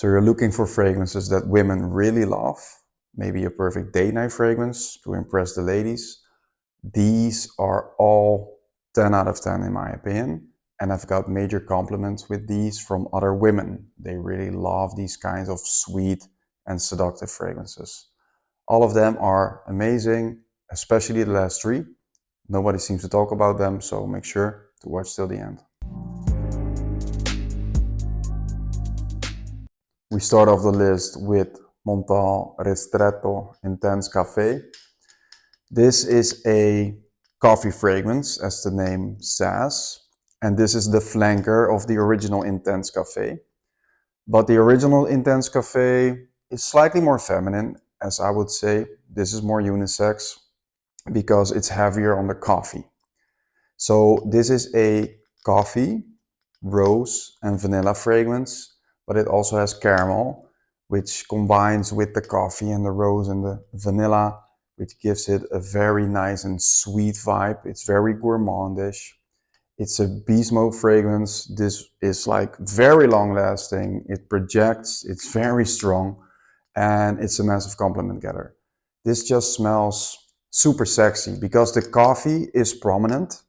So you're looking for fragrances that women really love, maybe a perfect date night fragrance to impress the ladies. These are all 10 out of 10 in my opinion. And I've got major compliments with these from other women. They really love these kinds of sweet and seductive fragrances. All of them are amazing, especially the last three. Nobody seems to talk about them, so make sure to watch till the end. We start off the list with Montale Ristretto Intense Café. This is a coffee fragrance, as the name says, and this is the flanker of the original Intense Café. But the original Intense Café is slightly more feminine, as I would say. This is more unisex because it's heavier on the coffee. So this is a coffee, rose and vanilla fragrance, but it also has caramel, which combines with the coffee and the rose and the vanilla, which gives it a very nice and sweet vibe. It's very gourmandish. It's a beast mode fragrance. This is like very long lasting. It projects, it's very strong, and it's a massive compliment getter. This just smells super sexy because the coffee is prominent,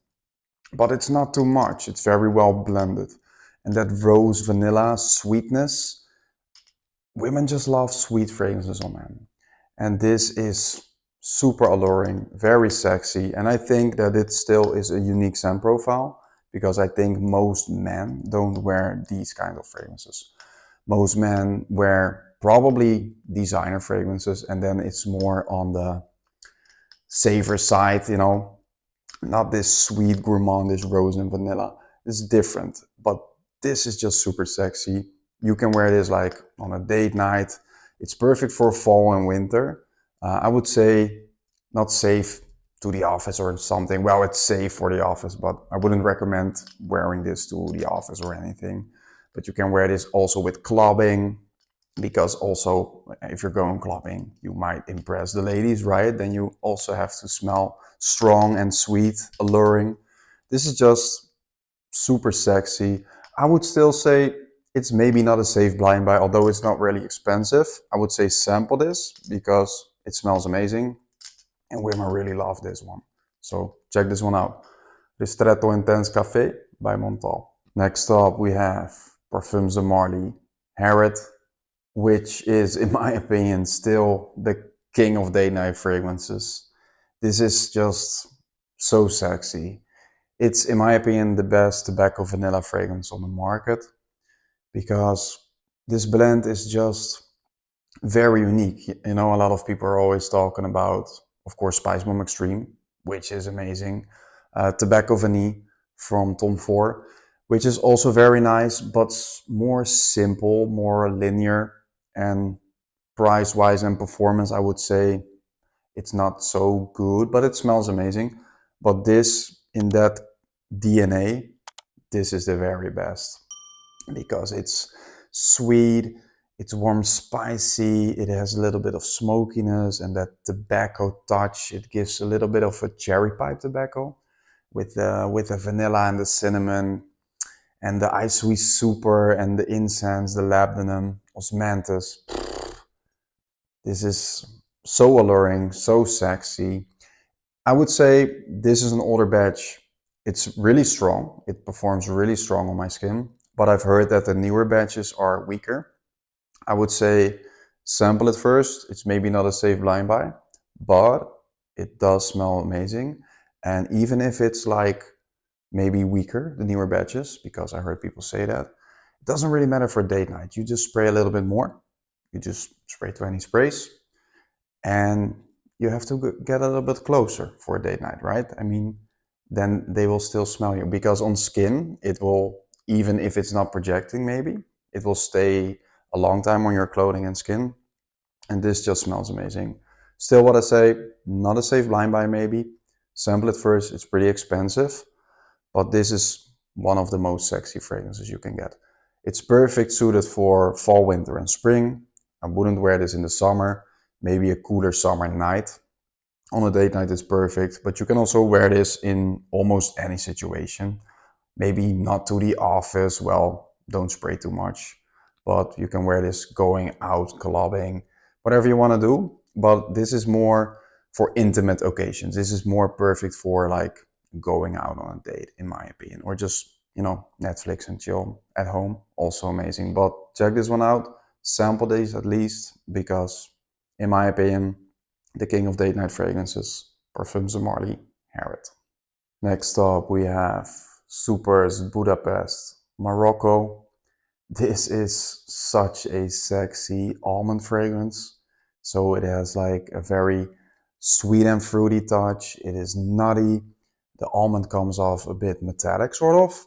but it's not too much. It's very well blended. And that rose vanilla sweetness, women just love sweet fragrances on men. And this is super alluring, very sexy. And I think that it still is a unique scent profile because I think most men don't wear these kind of fragrances. Most men wear probably designer fragrances, and then it's more on the safer side, you know, not this sweet gourmandish rose and vanilla. It's different, but this is just super sexy. You can wear this like on a date night. It's perfect for fall and winter. I would say not safe to the office or something. Well, it's safe for the office, but I wouldn't recommend wearing this to the office or anything. But you can wear this also with clubbing, because also if you're going clubbing, you might impress the ladies, right? Then you also have to smell strong and sweet, alluring. This is just super sexy. I would still say it's maybe not a safe blind buy, although it's not really expensive. I would say sample this because it smells amazing and women really love this one. So check this one out. Ristretto Intense Café by Montale. Next up we have Parfums de Marly Harriet, which is, in my opinion, still the king of date night fragrances. This is just so sexy. It's, in my opinion, the best tobacco vanilla fragrance on the market because this blend is just very unique. You know, a lot of people are always talking about, of course, Spice Bomb Extreme, which is amazing. Tobacco Vanille from Tom Ford, which is also very nice, but more simple, more linear, and price-wise and performance, I would say it's not so good, but it smells amazing. But this, in that DNA, this is the very best because it's sweet, it's warm, spicy, it has a little bit of smokiness and that tobacco touch. It gives a little bit of a cherry pipe tobacco with the vanilla and the cinnamon and the iSweet Super and the incense, the labdanum, osmanthus. This is so alluring, so sexy. I would say this is an older batch. It's really strong. It performs really strong on my skin, but I've heard that the newer batches are weaker. I would say sample it first. It's maybe not a safe blind buy, but it does smell amazing. And even if it's like maybe weaker, the newer batches, because I heard people say that, it doesn't really matter for date night. You just spray a little bit more. You just spray 20 sprays and you have to get a little bit closer for a date night, right? I mean, then they will still smell you because on skin, it will, even if it's not projecting maybe, it will stay a long time on your clothing and skin. And this just smells amazing. Still what I say, not a safe blind buy maybe. Sample it first, it's pretty expensive, but this is one of the most sexy fragrances you can get. It's perfect suited for fall, winter and spring. I wouldn't wear this in the summer, maybe a cooler summer night. On a date night it's perfect, but you can also wear this in almost any situation. Maybe not to the office, well, don't spray too much. but you can wear this going out, clubbing, whatever you want to do. But this is more for intimate occasions. This is more perfect for like going out on a date, in my opinion, or just, you know, Netflix and chill at home. Also amazing. But check this one out, sample these at least, because in my opinion, the king of date night fragrances, Parfums de Marly, Harriet. Next up, we have Superz Budapest, Morocco. This is such a sexy almond fragrance. So it has like a very sweet and fruity touch. It is nutty. The almond comes off a bit metallic, sort of,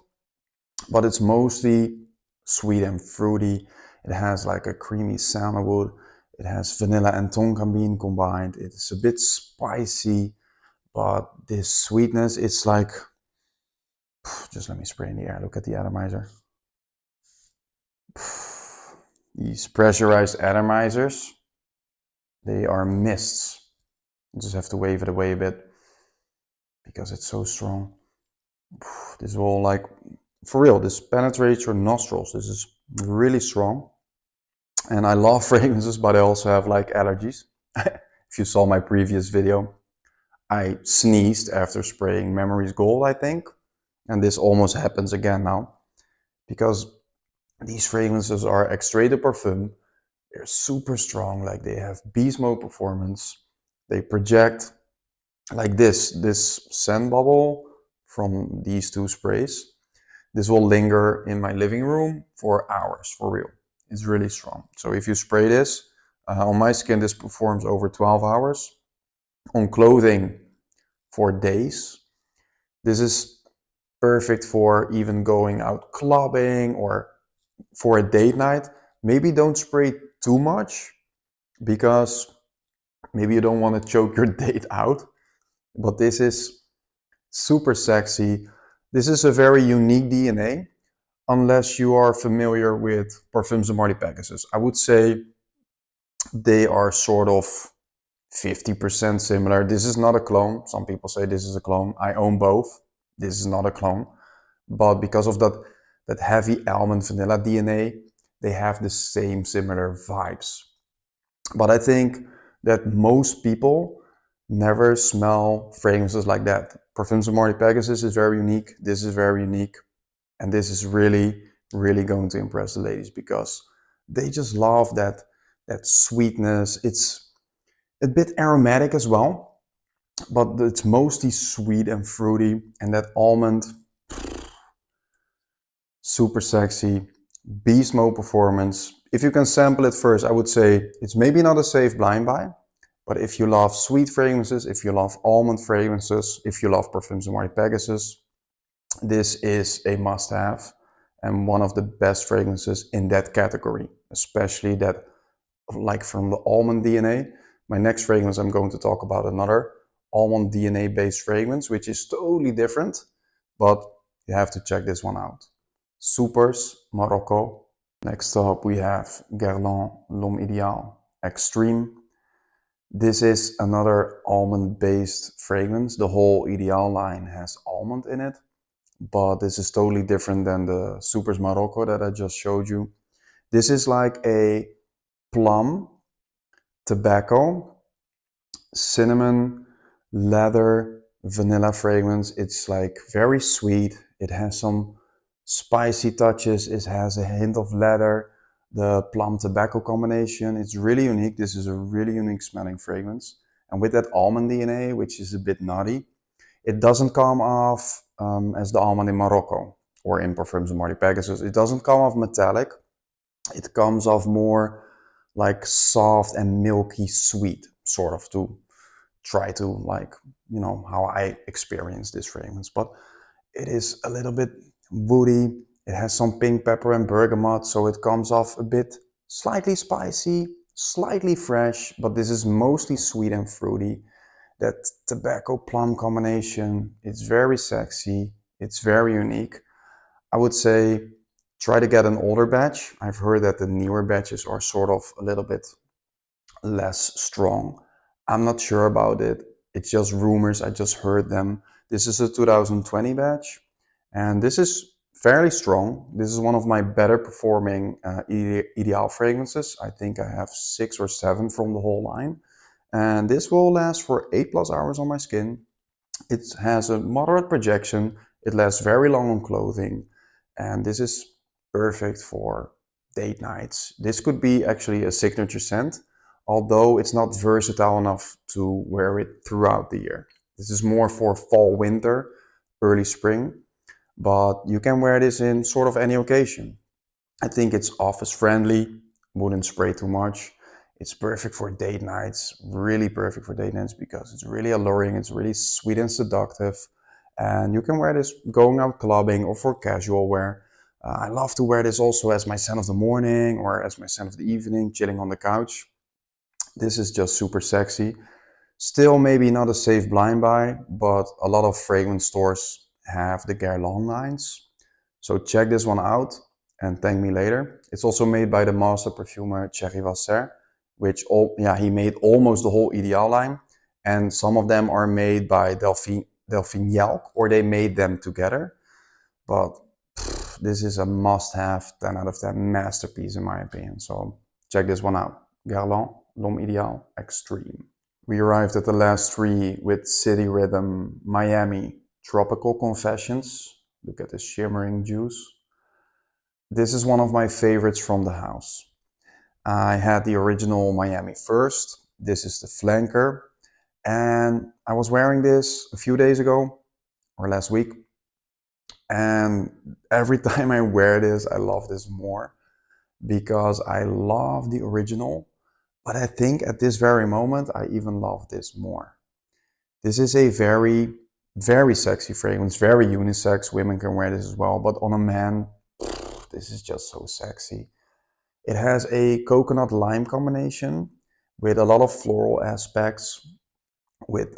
but it's mostly sweet and fruity. It has like a creamy sandalwood. It has vanilla and tonka bean combined. It's a bit spicy, but this sweetness, it's like, just let me spray in the air. Look at the atomizer. These pressurized atomizers, they are mists. You just have to wave it away a bit because it's so strong. This will, like, for real, this penetrates your nostrils. This is really strong. And I love fragrances, but I also have like allergies. If you saw my previous video, I sneezed after spraying Memories Gold, I think. And this almost happens again now. Because these fragrances are extrait de parfum. They're super strong, like they have beast mode performance. They project like this scent bubble from these two sprays. This will linger in my living room for hours, for real. It's really strong. So if you spray this, on my skin this performs over 12 hours. On clothing for days. This is perfect for even going out clubbing or for a date night. Maybe don't spray too much because maybe you don't want to choke your date out. But this is super sexy. This is a very unique DNA, unless you are familiar with Parfums de Marly Pegasus. I would say they are sort of 50% similar. This is not a clone. Some people say this is a clone. I own both. This is not a clone. But because of that heavy almond vanilla DNA, they have the same similar vibes. But I think that most people never smell fragrances like that. Parfums de Marly Pegasus is very unique. This is very unique. And this is really, really going to impress the ladies because they just love that sweetness. It's a bit aromatic as well, but it's mostly sweet and fruity. And that almond, super sexy, beast mode performance. If you can sample it first, I would say it's maybe not a safe blind buy, but if you love sweet fragrances, if you love almond fragrances, if you love Parfums de Marly Pegasus, this is a must-have and one of the best fragrances in that category, especially that like from the almond DNA. My next fragrance, I'm going to talk about another almond DNA based fragrance, which is totally different, but you have to check this one out. Superz, Morocco. Next up we have Guerlain L'Homme Idéal Extreme. This is another almond based fragrance. The whole Ideal line has almond in it, but this is totally different than the Superz Morocco that I just showed you. This is like a plum, tobacco, cinnamon, leather, vanilla fragrance. It's like very sweet. It has some spicy touches. It has a hint of leather, the plum tobacco combination. It's really unique. This is a really unique smelling fragrance. And with that almond DNA, which is a bit nutty, it doesn't come off as the almond in Morocco or in Parfums de Marly Pegasus. It doesn't come off metallic. It comes off more like soft and milky sweet, sort of, to try to, like, you know, how I experience this fragrance. But it is a little bit woody. It has some pink pepper and bergamot, so it comes off a bit slightly spicy, slightly fresh, but this is mostly sweet and fruity. That tobacco plum combination, it's very sexy, it's very unique. I would say try to get an older batch. I've heard that the newer batches are sort of a little bit less strong. I'm not sure about it. It's just rumors. I just heard them. This is a 2020 batch, and this is fairly strong. This is one of my better performing Ideal fragrances. I think I have 6 or 7 from the whole line. And this will last for 8+ hours on my skin. It has a moderate projection. It lasts very long on clothing. And this is perfect for date nights. This could be actually a signature scent, although it's not versatile enough to wear it throughout the year. This is more for fall, winter, early spring, but you can wear this in sort of any occasion. I think it's office friendly, wouldn't spray too much. It's perfect for date nights, really perfect for date nights because it's really alluring, it's really sweet and seductive. And you can wear this going out clubbing or for casual wear. I love to wear this also as my scent of the morning or as my scent of the evening, chilling on the couch. This is just super sexy. Still maybe not a safe blind buy, but a lot of fragrance stores have the Guerlain lines. So check this one out and thank me later. It's also made by the master perfumer Thierry Vasser, which he made almost the whole Ideal line. And some of them are made by Delphine Yelk, or they made them together. But this is a must-have, 10 out of 10 masterpiece in my opinion. So check this one out. Guerlain, L'Homme Ideal, Extreme. We arrived at the last 3 with City Rhythm, Miami, Tropical Confessions. Look at this shimmering juice. This is one of my favorites from the house. I had the original Miami first. This is the flanker. And I was wearing this a few days ago or last week. And every time I wear this, I love this more because I love the original. But I think at this very moment, I even love this more. This is a very, very sexy fragrance, very unisex. Women can wear this as well. But on a man, this is just so sexy. It has a coconut lime combination with a lot of floral aspects, with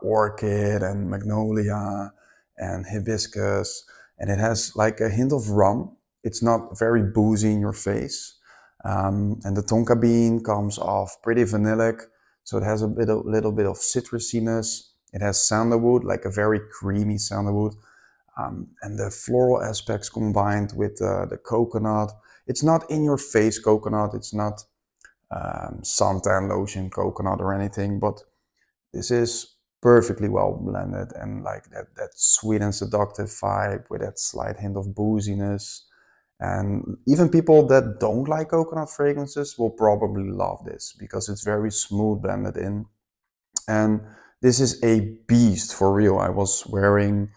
orchid and magnolia and hibiscus. And it has like a hint of rum. It's not very boozy in your face. And the tonka bean comes off pretty vanillic. So it has a little bit of citrusiness. It has sandalwood, like a very creamy sandalwood. And the floral aspects combined with the coconut. It's not in your face coconut. It's not suntan lotion coconut or anything, but this is perfectly well blended and like that sweet and seductive vibe with that slight hint of booziness. And even people that don't like coconut fragrances will probably love this because it's very smooth blended in. And this is a beast for real. I was wearing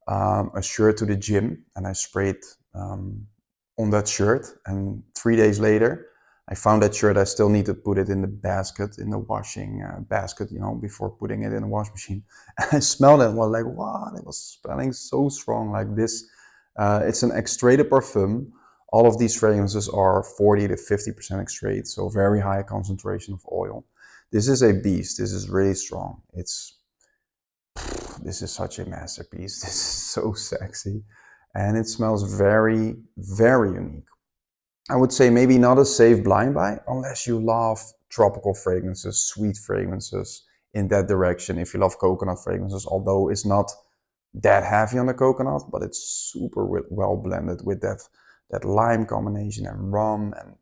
a shirt to the gym and I sprayed on that shirt, and 3 days later I found that shirt. I still need to put it in the basket, in the washing basket, you know, before putting it in the wash machine. And I smelled it and was like, wow, it was smelling so strong like this. It's an extrait de parfum. All of these fragrances are 40 to 50% extrait, so very high concentration of oil. This is a beast. This is really strong. This is such a masterpiece. This is so sexy. And it smells very, very unique. I would say maybe not a safe blind buy unless you love tropical fragrances, sweet fragrances in that direction. If you love coconut fragrances, although it's not that heavy on the coconut, but it's super well blended with that lime combination and rum. And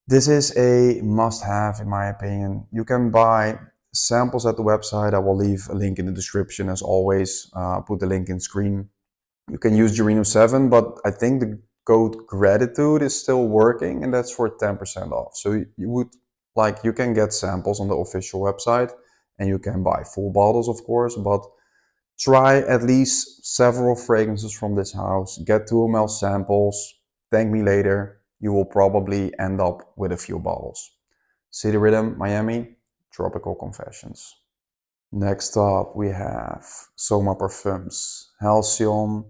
this is a must-have in my opinion. You can buy samples at the website. I will leave a link in the description as always. Put the link in screen. You can use Jarino 7, but I think the code gratitude is still working, and that's for 10% off. So you can get samples on the official website, and you can buy full bottles, of course, but try at least several fragrances from this house. Get 2 ml samples. Thank me later. You will probably end up with a few bottles. City Rhythm, Miami, Tropical Confessions. Next up, we have Soma Parfums, Halcyon.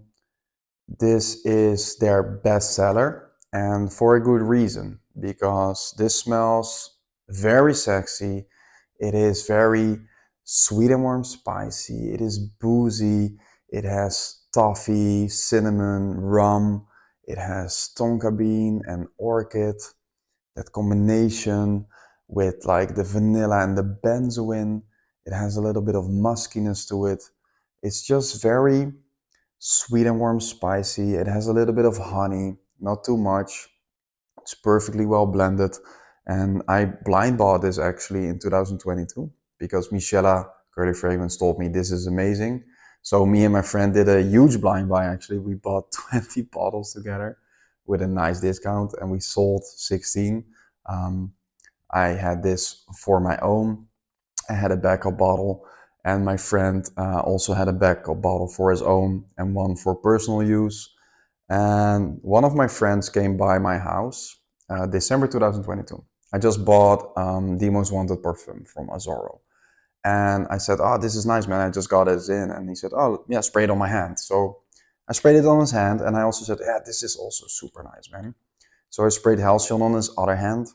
This is their bestseller, and for a good reason, because this smells very sexy. It is very sweet and warm spicy. It is boozy. It has toffee, cinnamon, rum. It has tonka bean and orchid. That combination with like the vanilla and the benzoin. It has a little bit of muskiness to it. It's just very Sweet and warm spicy. It has a little bit of honey, not too much. It's perfectly well blended. And I blind bought this actually in 2022 because Michela Curly Fragrance told me this is amazing. So me and my friend did a huge blind buy actually. We bought 20 bottles together with a nice discount and we sold 16. I had this for my own. I had a backup bottle and my friend also had a backup bottle for his own and one for personal use. And one of my friends came by my house December 2022. I just bought the most wanted perfume from Azoro. And I said, oh, this is nice, man. I just got it in. And he said, oh, yeah, spray it on my hand. So I sprayed it on his hand. And I also said, yeah, this is also super nice, man. So I sprayed Halcyon on his other hand.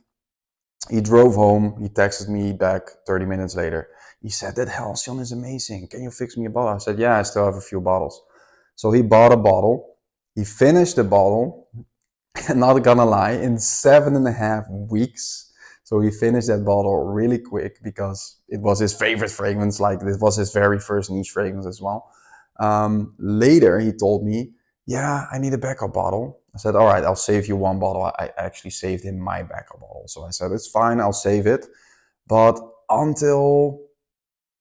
He drove home. He texted me back 30 minutes later. He said, that Halcyon is amazing. Can you fix me a bottle? I said, yeah, I still have a few bottles. So he bought a bottle. He finished the bottle. And not gonna lie, in 7.5 weeks. So he finished that bottle really quick because it was his favorite fragrance. Like this was his very first niche fragrance as well. Later, he told me, yeah, I need a backup bottle. I said, all right, I'll save you one bottle. I actually saved him my backup bottle. So I said, it's fine, I'll save it. But until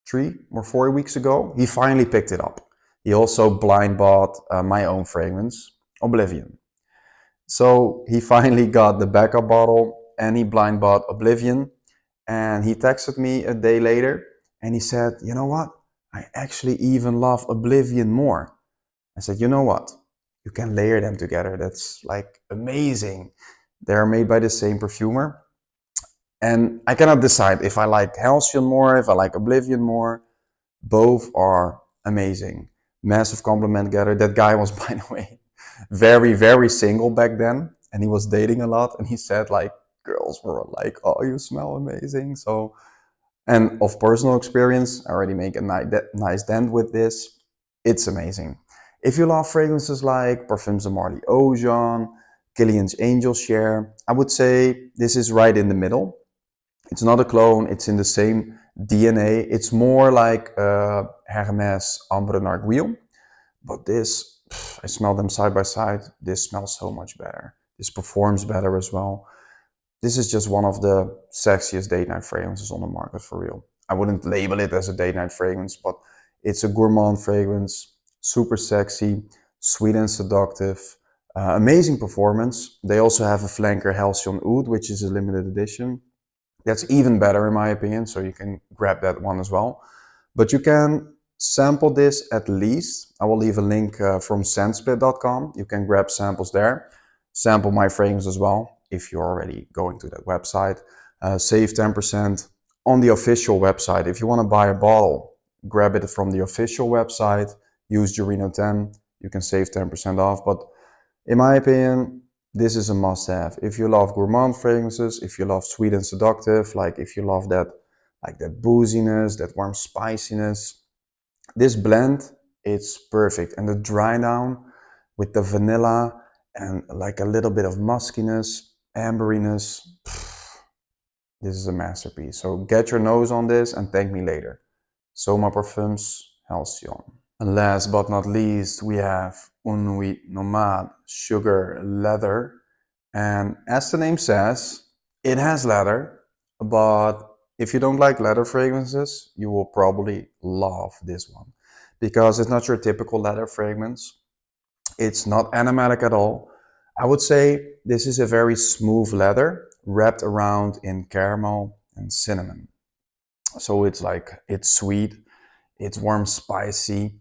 3 or 4 weeks ago, he finally picked it up. He also blind bought my own fragrance, Oblivion. So he finally got the backup bottle and he blind bought Oblivion. And he texted me a day later and he said, you know what? I actually even love Oblivion more. I said, you know what? You can layer them together. That's like amazing. They're made by the same perfumer. And I cannot decide if I like Halcyon more, if I like Oblivion more. Both are amazing. Massive compliment getter. That guy was, by the way, very, very single back then. And he was dating a lot. And he said like, girls were like, oh, you smell amazing. So, and of personal experience, I already make a nice dent with this. It's amazing. If you love fragrances like Parfums de Marly Ocean, Killian's Angel Share, I would say this is right in the middle. It's not a clone, it's in the same DNA. It's more like Hermes Ambre Narguil. But this, I smell them side by side. This smells so much better. This performs better as well. This is just one of the sexiest date night fragrances on the market for real. I wouldn't label it as a date night fragrance, but it's a gourmand fragrance, super sexy, sweet and seductive, amazing performance. They also have a flanker Halcyon Oud, which is a limited edition. That's even better in my opinion, so you can grab that one as well. But you can sample this at least. I will leave a link from scentsplit.com. You can grab samples there. Sample my fragrance as well if you're already going to that website. Save 10% on the official website. If you want to buy a bottle, grab it from the official website. Use Jarino 10. You can save 10% off. But in my opinion, this is a must-have. If you love gourmand fragrances, if you love sweet and seductive, like if you love that, like that booziness, that warm spiciness, this blend, it's perfect. And the dry down with the vanilla and like a little bit of muskiness, amberiness, this is a masterpiece. So get your nose on this and thank me later. Soma Parfums, Halcyon. And last but not least, we have Nuit, Nomade, Sugar, Leather. And as the name says, it has leather, but if you don't like leather fragrances, you will probably love this one because it's not your typical leather fragrance. It's not aromatic at all. I would say this is a very smooth leather wrapped around in caramel and cinnamon. So it's like, it's sweet, it's warm, spicy.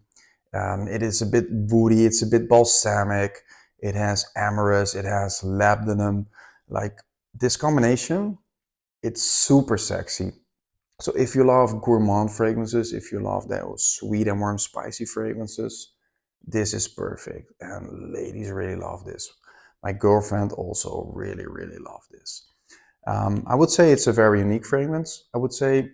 It is a bit woody, it's a bit balsamic. It has amorous, it has labdanum. Like this combination, it's super sexy. So if you love gourmand fragrances, if you love those sweet and warm spicy fragrances, this is perfect. And ladies really love this. My girlfriend also really, really loved this. I would say it's a very unique fragrance. I would say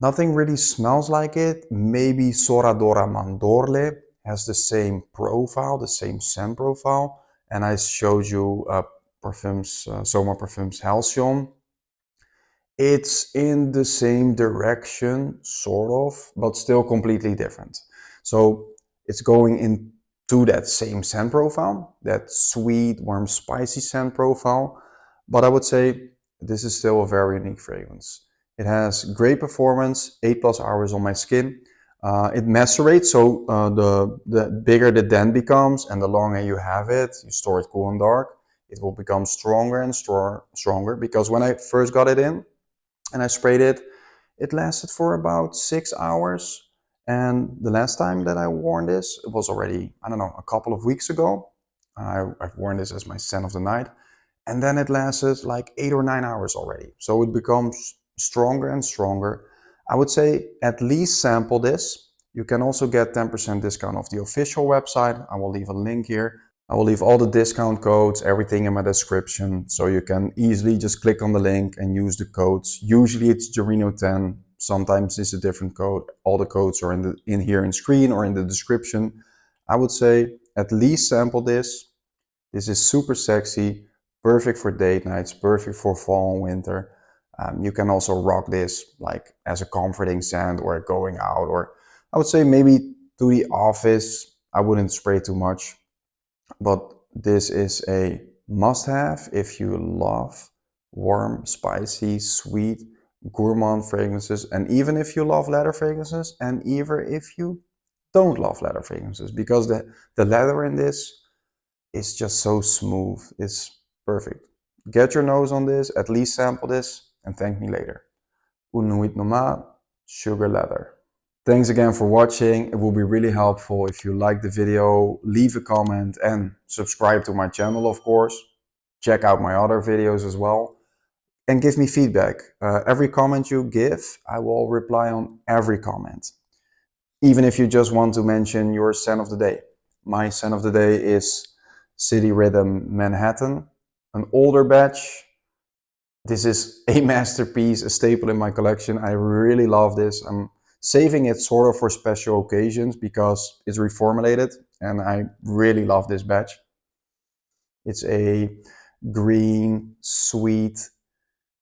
nothing really smells like it. Maybe Sora Dora Mandorle has the same profile, the same scent profile. And I showed you Soma Parfums Halcyon. It's in the same direction, sort of, but still completely different. So it's going in to that same scent profile, that sweet, warm, spicy scent profile. But I would say this is still a very unique fragrance. It has great performance, 8+ hours on my skin. It macerates, so the bigger the dent becomes and the longer you have it, you store it cool and dark, it will become stronger and stronger. Because when I first got it in and I sprayed it, it lasted for about 6 hours. And the last time that I worn this, it was already, I don't know, a couple of weeks ago. I've worn this as my scent of the night. And then it lasted like 8 or 9 hours already. So it becomes stronger and stronger. I would say at least sample this. You can also get 10% discount off the official website. I will leave a link here. I will leave all the discount codes, everything in my description. So you can easily just click on the link and use the codes. Usually it's Jarino10. Sometimes it's a different code. All the codes are in here in screen or in the description. I would say at least sample this. This is super sexy, perfect for date nights, perfect for fall and winter. You can also rock this like as a comforting scent or going out, or I would say maybe to the office. I wouldn't spray too much, but this is a must-have if you love warm, spicy, sweet, gourmand fragrances, and even if you love leather fragrances, and even if you don't love leather fragrances, because the leather in this is just so smooth. It's perfect. Get your nose on this, at least sample this, and thank me later. Nuit, Nomade, sugar leather. Thanks again for watching. It will be really helpful if you like the video, leave a comment and subscribe to my channel, of course. Check out my other videos as well. And give me feedback. Every comment you give, I will reply on every comment. Even if you just want to mention your scent of the day. My scent of the day is City Rhythm Manhattan, an older batch. This is a masterpiece, a staple in my collection. I really love this. I'm saving it sort of for special occasions because it's reformulated and I really love this batch. It's a green, sweet,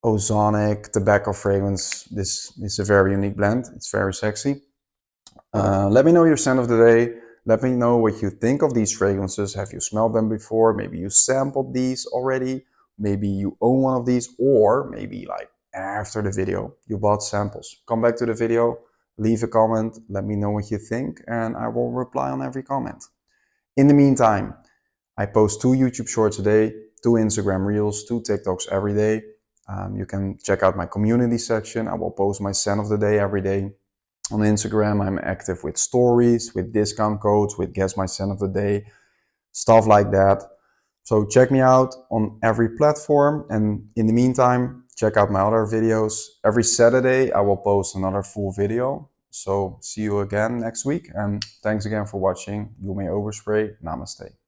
ozonic tobacco fragrance. This is a very unique blend. It's very sexy. Let me know your scent of the day. Let me know what you think of these fragrances. Have you smelled them before? Maybe you sampled these already. Maybe you own one of these, or maybe like after the video you bought samples. Come back to the video, leave a comment, let me know what you think, and I will reply on every comment. In the meantime, I post 2 YouTube shorts a day, 2 Instagram reels, 2 TikToks every day. You can check out my community section. I will post my scent of the day every day. On Instagram, I'm active with stories, with discount codes, with guess my scent of the day, stuff like that. So check me out on every platform, and in the meantime, check out my other videos. Every Saturday, I will post another full video. So see you again next week, and thanks again for watching. You may overspray. Namaste.